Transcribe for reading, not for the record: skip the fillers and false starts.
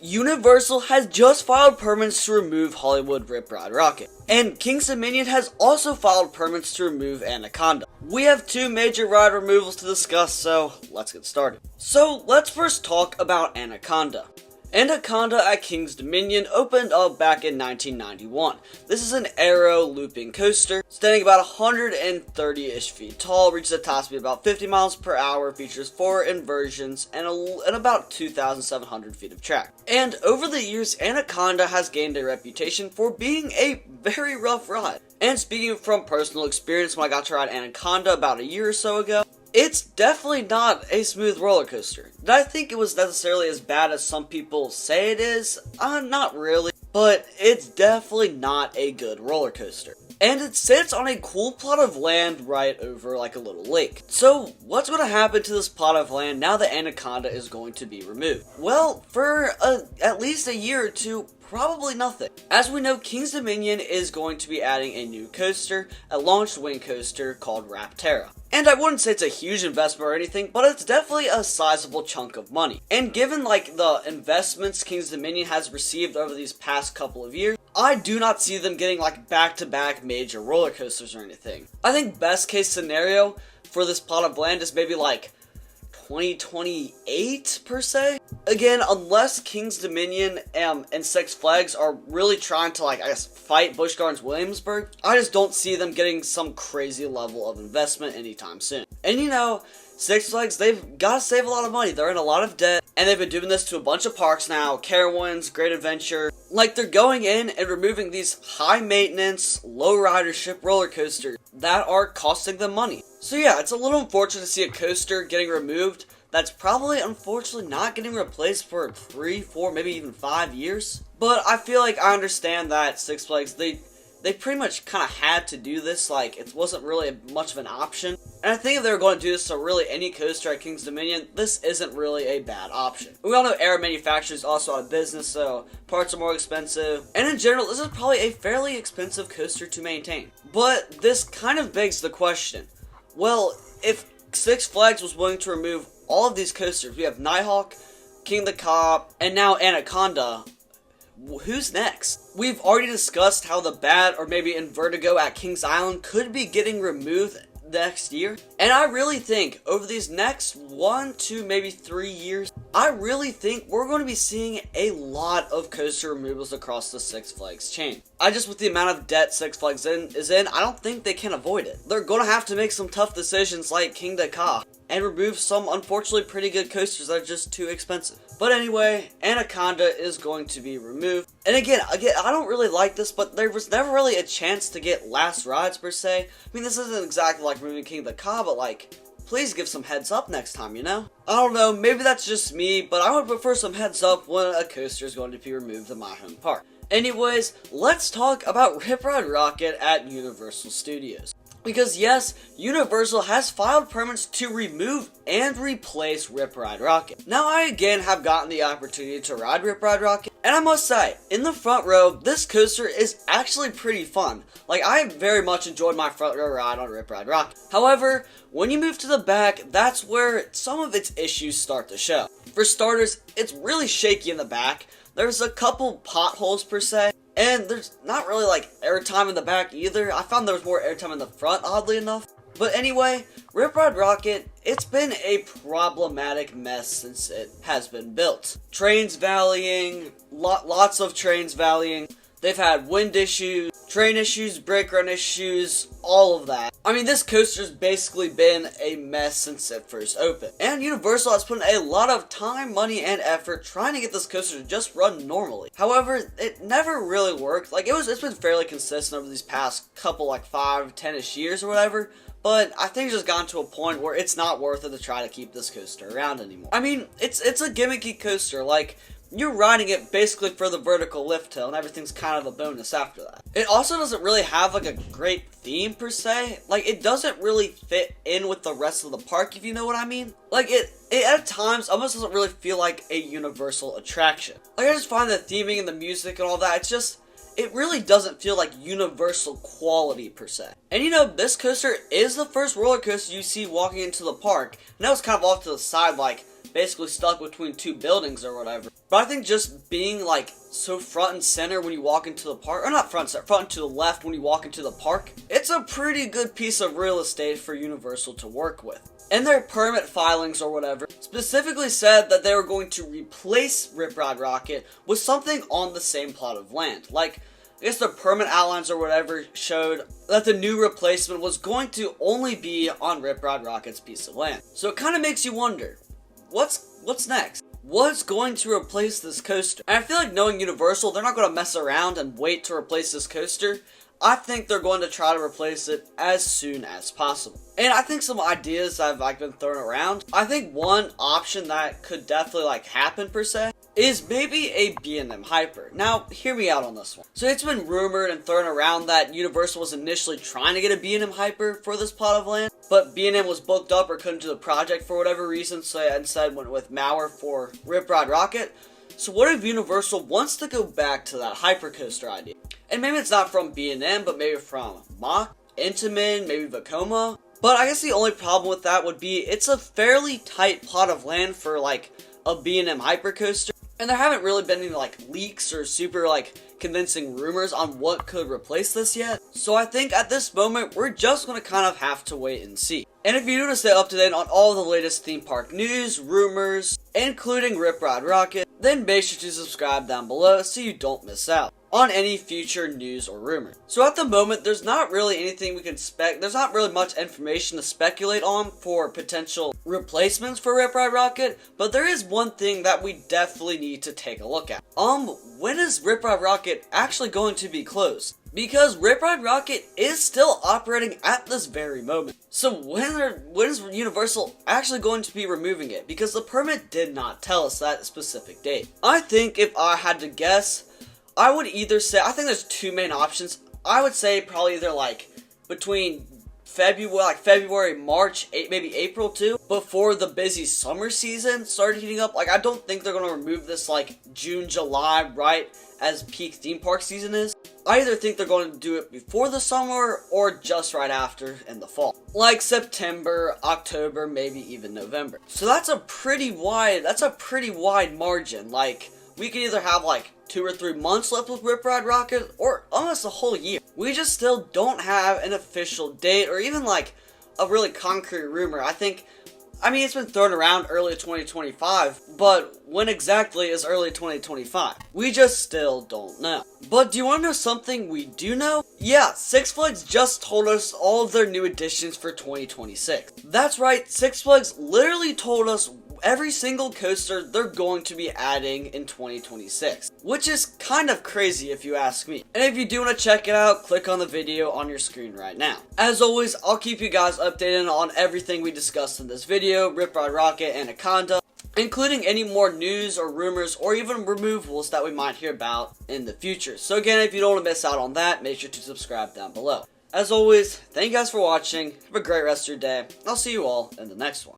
Universal has just filed permits to remove Hollywood Rip Ride Rockit, and King's Dominion has also filed permits to remove Anaconda. We have two major ride removals to discuss, so let's get started. So let's first talk about Anaconda. Anaconda at King's Dominion opened up back in 1991. This is an aero looping coaster, standing about 130-ish feet tall, reaches a top speed about 50 miles per hour, features 4 inversions, and about 2,700 feet of track. And over the years, Anaconda has gained a reputation for being a very rough ride. And speaking from personal experience, when I got to ride Anaconda about a year or so ago, it's definitely not a smooth roller coaster. Did I think it was necessarily as bad as some people say it is? Not really. But it's definitely not a good roller coaster. And it sits on a cool plot of land right over like a little lake. So what's going to happen to this plot of land now that Anaconda is going to be removed? Well, for at least a year or two, probably nothing. As we know, King's Dominion is going to be adding a new coaster, a launched wing coaster called Rapterra. And I wouldn't say it's a huge investment or anything, but it's definitely a sizable chunk of money. And given like the investments King's Dominion has received over these past couple of years, I do not see them getting like back-to-back major roller coasters or anything. I think best case scenario for this plot of land is maybe like 2028 per se. Again, unless King's Dominion and Six Flags are really trying to, like, I guess, fight Busch Gardens Williamsburg, I just don't see them getting some crazy level of investment anytime soon. And you know, Six Flags, they've got to save a lot of money. They're in a lot of debt, and they've been doing this to a bunch of parks now. Carowinds, Great Adventure. Like, they're going in and removing these high maintenance, low ridership roller coasters that are costing them money. So yeah, it's a little unfortunate to see a coaster getting removed that's probably, unfortunately, not getting replaced for 3, 4, maybe even 5 years. But I feel like I understand that Six Flags, they pretty much kind of had to do this. Like, it wasn't really much of an option. And I think if they were going to do this to really any coaster at King's Dominion, this isn't really a bad option. We all know air manufacturers also out of business, so parts are more expensive. And in general, this is probably a fairly expensive coaster to maintain. But this kind of begs the question, well, if Six Flags was willing to remove all of these coasters, we have Nighthawk, King the Cop, and now Anaconda, who's next? We've already discussed how the Bat, or maybe Invertigo at Kings Island, could be getting removed next year. And I really think over these next 1 to maybe 3 years, I really think we're going to be seeing a lot of coaster removals across the Six Flags chain. With the amount of debt Six Flags is in, I don't think they can avoid it. They're going to have to make some tough decisions like King the Ka and remove some unfortunately pretty good coasters that are just too expensive. But anyway, Anaconda is going to be removed. And again, I don't really like this, but there was never really a chance to get last rides per se. I mean, this isn't exactly like removing King the Ka, but like, please give some heads up next time, you know? I don't know, maybe that's just me, but I would prefer some heads up when a coaster is going to be removed in my home park. Anyways, let's talk about Rip Ride Rockit at Universal Studios. Because yes, Universal has filed permits to remove and replace Rip Ride Rockit. Now I again have gotten the opportunity to ride Rip Ride Rockit, and I must say, in the front row, this coaster is actually pretty fun. Like, I very much enjoyed my front row ride on Rip Ride Rockit. However, when you move to the back, that's where some of its issues start to show. For starters, it's really shaky in the back. There's a couple potholes per se, and there's not really like airtime in the back either. I found there was more airtime in the front, oddly enough. But anyway, Rip Ride Rockit, it's been a problematic mess since it has been built. Trains valleying, lots of trains valleying. They've had wind issues, train issues, brake run issues, all of that. I mean, this coaster's basically been a mess since it first opened. And Universal has put in a lot of time, money, and effort trying to get this coaster to just run normally. However, it never really worked. Like, it's been fairly consistent over these past couple, like 5, 10-ish years or whatever. But I think it's just gotten to a point where it's not worth it to try to keep this coaster around anymore. I mean, it's a gimmicky coaster. Like, you're riding it basically for the vertical lift hill, and everything's kind of a bonus after that. It also doesn't really have like a great theme per se. Like, it doesn't really fit in with the rest of the park, if you know what I mean. Like, it at times almost doesn't really feel like a Universal attraction. Like, I just find the theming and the music and all that, it really doesn't feel like Universal quality per se. And you know, this coaster is the first roller coaster you see walking into the park. And that was kind of off to the side, like, basically stuck between two buildings or whatever. But I think just being like so front and center when you walk into the park, or not front and center, front and to the left when you walk into the park, it's a pretty good piece of real estate for Universal to work with. And their permit filings or whatever specifically said that they were going to replace Rip Ride Rockit with something on the same plot of land. Like, I guess the permit outlines or whatever showed that the new replacement was going to only be on Rip Ride Rockit's piece of land. So it kind of makes you wonder, what's next? What's going to replace this coaster? And I feel like knowing Universal, they're not going to mess around and wait to replace this coaster. I think they're going to try to replace it as soon as possible. And I think some ideas that have been thrown around. I think one option that could definitely happen per se is maybe a B&M Hyper. Now, hear me out on this one. So it's been rumored and thrown around that Universal was initially trying to get a B&M Hyper for this plot of land, but B&M was booked up or couldn't do the project for whatever reason, so instead went with Mauer for Rip Ride Rockit. So what if Universal wants to go back to that hypercoaster idea? And maybe it's not from B&M, but maybe from Mach, Intamin, maybe Vekoma. But I guess the only problem with that would be it's a fairly tight plot of land for a B&M hypercoaster. And there haven't really been any leaks or super convincing rumors on what could replace this yet. So I think at this moment we're just going to kind of have to wait and see. And if you do want to stay up to date on all the latest theme park news, rumors, including Rip Ride Rockit, then make sure to subscribe down below so you don't miss out on any future news or rumors. So at the moment, there's not really anything we can there's not really much information to speculate on for potential replacements for Rip Ride Rockit, but there is one thing that we definitely need to take a look at. When is Rip Ride Rockit actually going to be closed? Because Rip Ride Rockit is still operating at this very moment. So when is Universal actually going to be removing it? Because the permit did not tell us that specific date. I think if I had to guess, I would either say, I think there's two main options. I would say probably either between February, March, maybe April too, before the busy summer season started heating up. I don't think they're going to remove this June, July, right as peak theme park season is. I either think they're going to do it before the summer or just right after in the fall. September, October, maybe even November. So that's a pretty wide margin. We could either have 2 or 3 months left with Rip Ride Rockit or almost a whole year. We just still don't have an official date or even a really concrete rumor. I mean, it's been thrown around early 2025, but when exactly is early 2025? We just still don't know. But do you want to know something we do know? Yeah, Six Flags just told us all of their new additions for 2026. That's right, Six Flags literally told us every single coaster they're going to be adding in 2026, which is kind of crazy if you ask me. And if you do want to check it out, click on the video on your screen right now. As always, I'll keep you guys updated on everything we discussed in this video, Rip Ride Rockit, Anaconda, including any more news or rumors or even removals that we might hear about in the future. So again, if you don't want to miss out on that, make sure to subscribe down below. As always, thank you guys for watching, have a great rest of your day, I'll see you all in the next one.